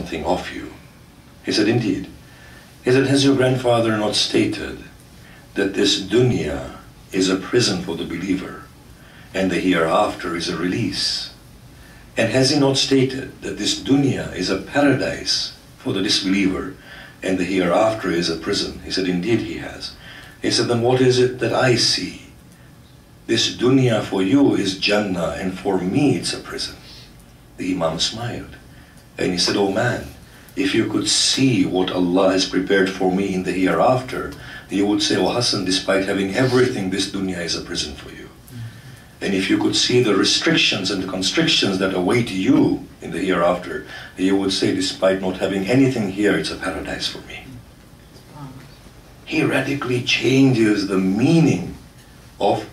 something of you. He said, indeed. He said, has your grandfather not stated that this dunya is a prison for the believer and the hereafter is a release? And has he not stated that this dunya is a paradise for the disbeliever and the hereafter is a prison? He said, indeed he has. He said, then what is it that I see? This dunya for you is Jannah and for me it's a prison. The Imam smiled and he said, oh man, if you could see what Allah has prepared for me in the hereafter, you would say, oh Hassan, despite having everything, this dunya is a prison for you. And if you could see the restrictions and the constrictions that await you in the hereafter, you would say, despite not having anything here, it's a paradise for me. He radically changes the meaning of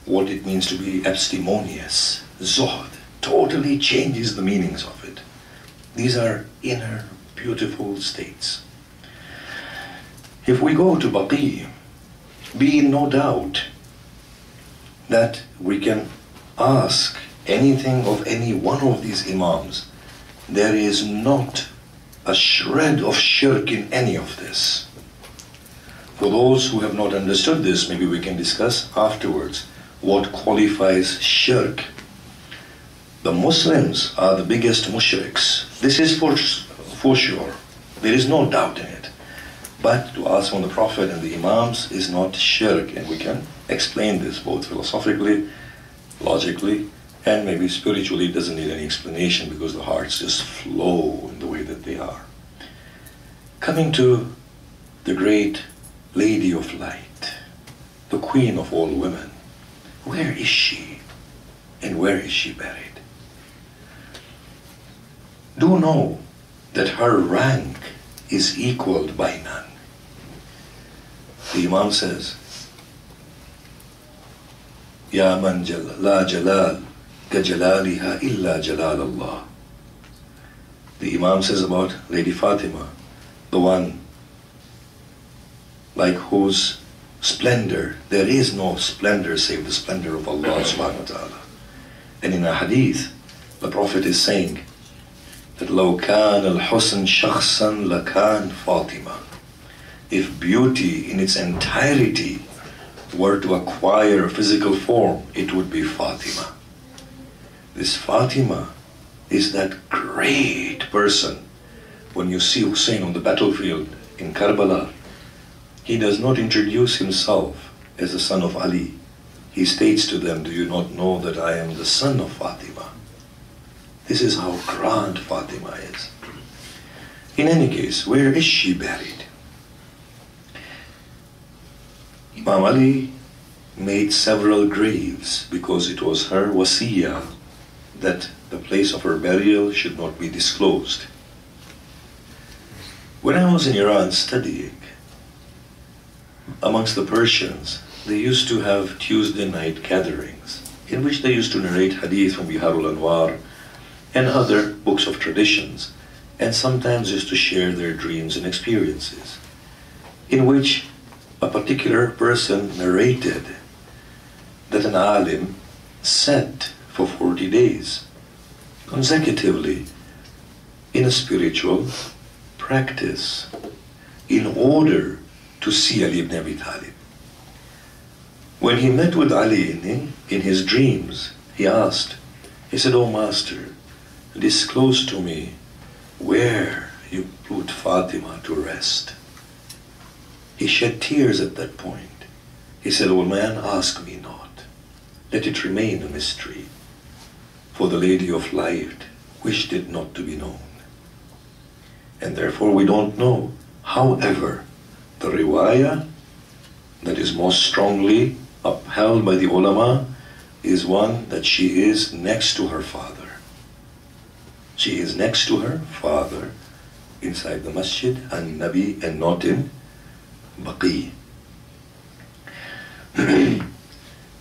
what it means to be abstemious. Zuhd totally changes the meanings of it. These are inner, beautiful states. If we go to Baqi, be in no doubt that we can ask anything of any one of these Imams. There is not a shred of shirk in any of this. For those who have not understood this, maybe we can discuss afterwards what qualifies shirk. The Muslims are the biggest mushriks. This is for sure. There is no doubt in it. But to ask from the Prophet and the Imams is not shirk, and we can explain this both philosophically, logically, and maybe spiritually. It doesn't need any explanation because the hearts just flow in the way that they are. Coming to the great Lady of Light, the Queen of all women, where is she and where is she buried? Do know that her rank is equaled by none. The Imam says, Ya man la jalal ka jalaliha illa jalal Allah. The Imam says about Lady Fatima, the one like whose splendor, there is no splendor save the splendor of Allah subhanahu wa ta'ala. And in a hadith, the Prophet is saying that لو كان الحسن شخصا لكان فاطمة. If beauty in its entirety were to acquire a physical form, it would be Fatima. This Fatima is that great person. When you see Hussein on the battlefield in Karbala, he does not introduce himself as the son of Ali. He states to them, do you not know that I am the son of Fatima? This is how grand Fatima is. In any case, where is she buried? Imam Ali made several graves because it was her wasiyah that the place of her burial should not be disclosed. When I was in Iran studying, amongst the Persians, they used to have Tuesday night gatherings in which they used to narrate hadith from Biharul Anwar and other books of traditions, and sometimes used to share their dreams and experiences, in which a particular person narrated that an alim sat for 40 days consecutively in a spiritual practice in order to see Ali ibn Abi Talib. When he met with Ali in his dreams, he asked, he said, "Oh Master, disclose to me where you put Fatima to rest." He shed tears at that point. He said, "Old man, ask me not. Let it remain a mystery. For the Lady of Light wished it not to be known." And therefore we don't know. However, the riwayah that is most strongly upheld by the ulama is one that she is next to her father. She is next to her father inside the masjid and Nabi, and not in Baqi.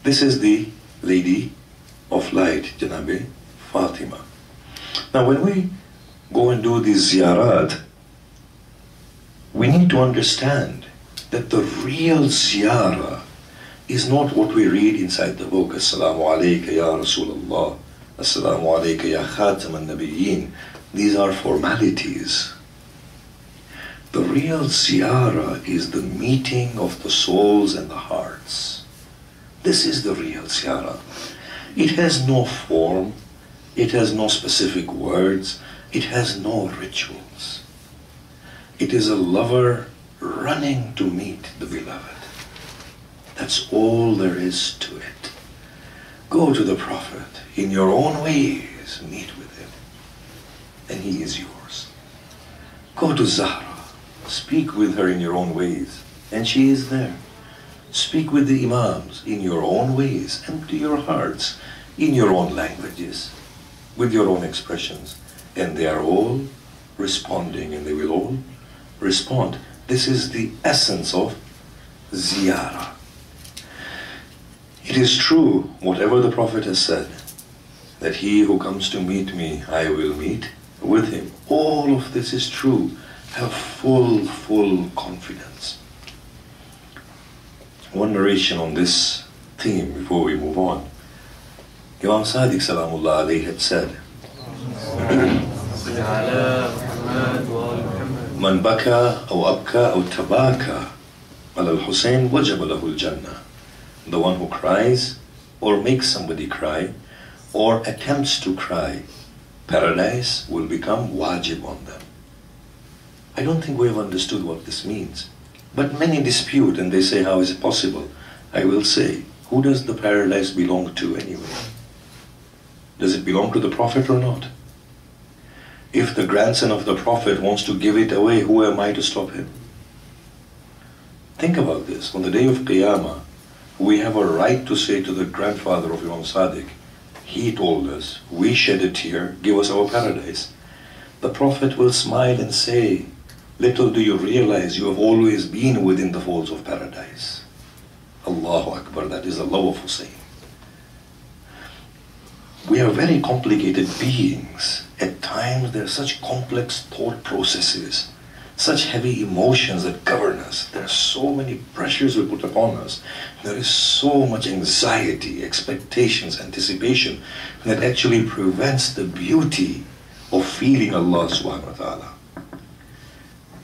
This is the Lady of Light, Janabi Fatima. Now when we go and do these ziyarat, we need to understand that the real ziyarah is not what we read inside the book. Assalamu alayka ya Rasulullah, Assalamu alayka ya Khatam al-Nabiyyin. These are formalities. The real ziyarah is the meeting of the souls and the hearts. This is the real ziyarah. It has no form, it has no specific words, it has no rituals. It is a lover running to meet the beloved. That's all there is to it. Go to the Prophet in your own ways, meet with him, and he is yours. Go to Zahra, speak with her in your own ways, and she is there. Speak with the Imams in your own ways, empty your hearts in your own languages, with your own expressions, and they are all responding, and they will all respond. This is the essence of ziyarah. It is true, whatever the Prophet has said, that he who comes to meet me, I will meet with him. All of this is true. Have full confidence. One narration on this theme before we move on. Imam Sadiq Salamullah alayhi had said, Man baka aw abka aw tabaka ala al-Husayn wajaba lahu al-Jannah. The one who cries or makes somebody cry or attempts to cry, paradise will become wajib on them. I don't think we have understood what this means. But many dispute and they say, how is it possible? I will say, who does the paradise belong to anyway? Does it belong to the Prophet or not? If the grandson of the Prophet wants to give it away, who am I to stop him? Think about this. On the day of Qiyamah, we have a right to say to the grandfather of Imam Sadiq, he told us, we shed a tear, give us our paradise. The Prophet will smile and say, little do you realize you have always been within the folds of paradise. Allahu Akbar, that is the love of Hussein. We are very complicated beings. At times there are such complex thought processes, such heavy emotions that govern us. There are so many pressures we put upon us. There is so much anxiety, expectations, anticipation that actually prevents the beauty of feeling Allah subhanahu wa ta'ala.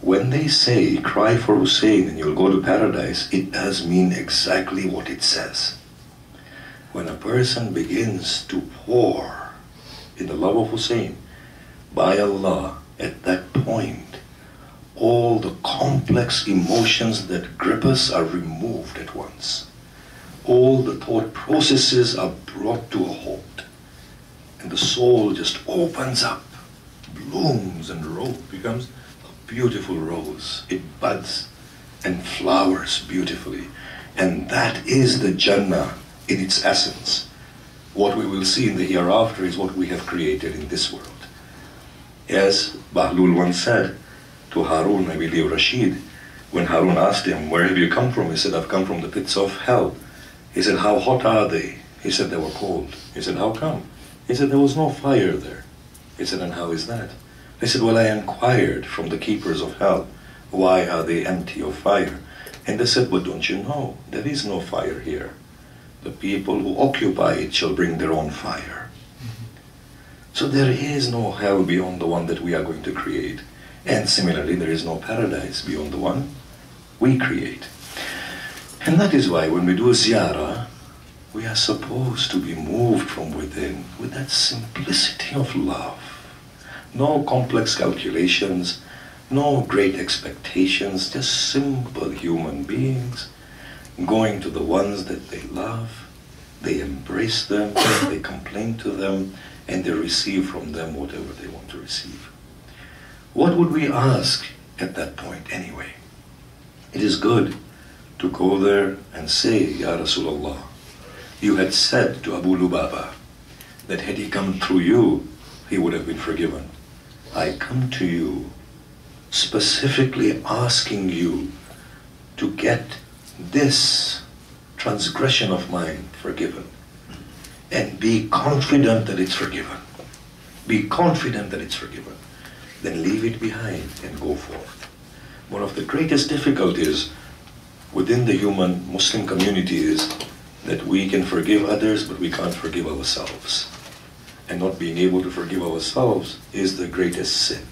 When they say, cry for Hussein and you'll go to paradise, it does mean exactly what it says. When a person begins to pour in the love of Hussein, by Allah, at that point, all the complex emotions that grip us are removed at once. All the thought processes are brought to a halt. And the soul just opens up, blooms and becomes beautiful rose. It buds and flowers beautifully. And that is the Jannah in its essence. What we will see in the hereafter is what we have created in this world. As Bahlul once said to Harun, I believe Rashid, when Harun asked him, where have you come from? He said, I've come from the pits of hell. He said, how hot are they? He said, they were cold. He said, how come? He said, there was no fire there. He said, and how is that? They said, well, I inquired from the keepers of hell, why are they empty of fire? And they said, but don't you know, there is no fire here. The people who occupy it shall bring their own fire. So there is no hell beyond the one that we are going to create. And similarly, there is no paradise beyond the one we create. And that is why when we do a ziyarah, we are supposed to be moved from within with that simplicity of love. No complex calculations, no great expectations, just simple human beings going to the ones that they love, they embrace them, they complain to them, and they receive from them whatever they want to receive. What would we ask at that point anyway? It is good to go there and say, Ya Rasulullah, you had said to Abu Lubaba that had he come through you, he would have been forgiven. I come to you specifically asking you to get this transgression of mine forgiven. And be confident that it's forgiven. Be confident that it's forgiven. Then leave it behind and go forth. One of the greatest difficulties within the human Muslim community is that we can forgive others, but we can't forgive ourselves. and not being able to forgive ourselves is the greatest sin.